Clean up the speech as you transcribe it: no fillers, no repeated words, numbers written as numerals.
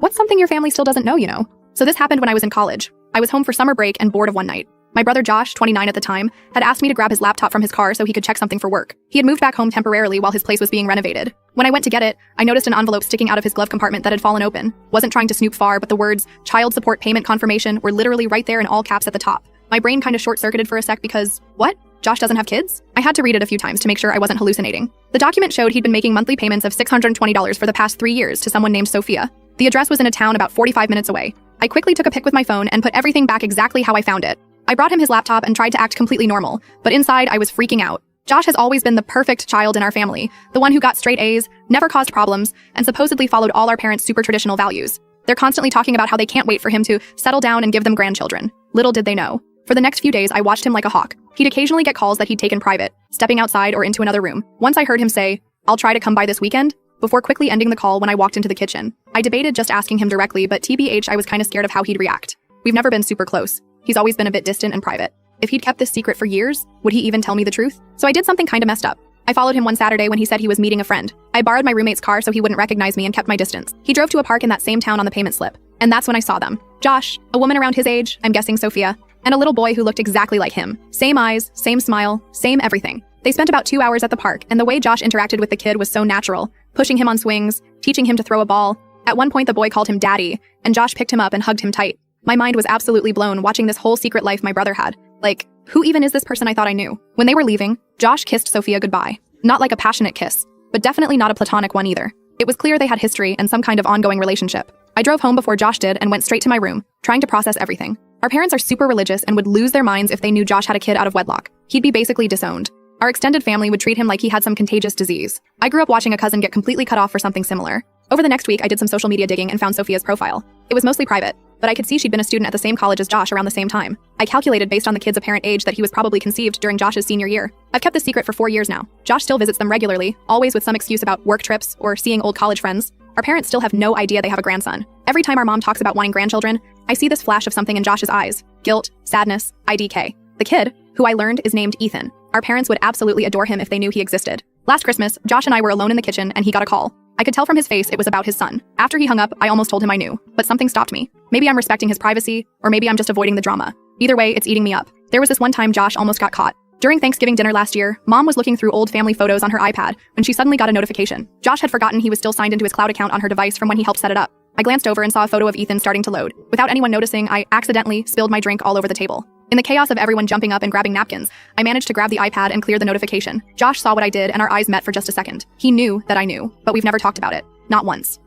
What's something your family still doesn't know? So this happened when I was in college. I was home for summer break and bored of one night. My brother Josh, 29 at the time, had asked me to grab his laptop from his car so he could check something for work. He had moved back home temporarily while his place was being renovated. When I went to get it, I noticed an envelope sticking out of his glove compartment that had fallen open. Wasn't trying to snoop far, but the words, "Child Support Payment Confirmation," were literally right there in all caps at the top. My brain kind of short-circuited for a sec because, what? Josh doesn't have kids? I had to read it a few times to make sure I wasn't hallucinating. The document showed he'd been making monthly payments of $620 for the past 3 years to someone named Sophia. The address was in a town about 45 minutes away. I quickly took a pic with my phone and put everything back exactly how I found it. I brought him his laptop and tried to act completely normal, but inside I was freaking out. Josh has always been the perfect child in our family, the one who got straight A's, never caused problems, and supposedly followed all our parents' super traditional values. They're constantly talking about how they can't wait for him to settle down and give them grandchildren. Little did they know. For the next few days, I watched him like a hawk. He'd occasionally get calls that he'd taken private, stepping outside or into another room. Once I heard him say, "I'll try to come by this weekend," before quickly ending the call when I walked into the kitchen. I debated just asking him directly, but TBH, I was kind of scared of how he'd react. We've never been super close. He's always been a bit distant and private. If he'd kept this secret for years, would he even tell me the truth? So I did something kind of messed up. I followed him one Saturday when he said he was meeting a friend. I borrowed my roommate's car so he wouldn't recognize me and kept my distance. He drove to a park in that same town on the payment slip. And that's when I saw them. Josh, a woman around his age, I'm guessing Sophia, and a little boy who looked exactly like him. Same eyes, same smile, same everything. They spent about 2 hours at the park, and the way Josh interacted with the kid was so natural, pushing him on swings, teaching him to throw a ball. At one point, the boy called him daddy, and Josh picked him up and hugged him tight. My mind was absolutely blown watching this whole secret life my brother had. Like, who even is this person I thought I knew? When they were leaving, Josh kissed Sophia goodbye. Not like a passionate kiss, but definitely not a platonic one either. It was clear they had history and some kind of ongoing relationship. I drove home before Josh did and went straight to my room, trying to process everything. Our parents are super religious and would lose their minds if they knew Josh had a kid out of wedlock. He'd be basically disowned. Our extended family would treat him like he had some contagious disease. I grew up watching a cousin get completely cut off for something similar. Over the next week, I did some social media digging and found Sophia's profile. It was mostly private, but I could see she'd been a student at the same college as Josh around the same time. I calculated based on the kid's apparent age that he was probably conceived during Josh's senior year. I've kept this secret for 4 years now. Josh still visits them regularly, always with some excuse about work trips or seeing old college friends. Our parents still have no idea they have a grandson. Every time our mom talks about wanting grandchildren, I see this flash of something in Josh's eyes. Guilt, sadness, IDK. The kid, who I learned is named Ethan. Our parents would absolutely adore him if they knew he existed. Last Christmas, Josh and I were alone in the kitchen and he got a call. I could tell from his face it was about his son. After he hung up, I almost told him I knew, but something stopped me. Maybe I'm respecting his privacy, or maybe I'm just avoiding the drama. Either way, it's eating me up. There was this one time Josh almost got caught. During Thanksgiving dinner last year, Mom was looking through old family photos on her iPad when she suddenly got a notification. Josh had forgotten he was still signed into his cloud account on her device from when he helped set it up. I glanced over and saw a photo of Ethan starting to load. Without anyone noticing, I accidentally spilled my drink all over the table. In the chaos of everyone jumping up and grabbing napkins, I managed to grab the iPad and clear the notification. Josh saw what I did and our eyes met for just a second. He knew that I knew, but we've never talked about it. Not once.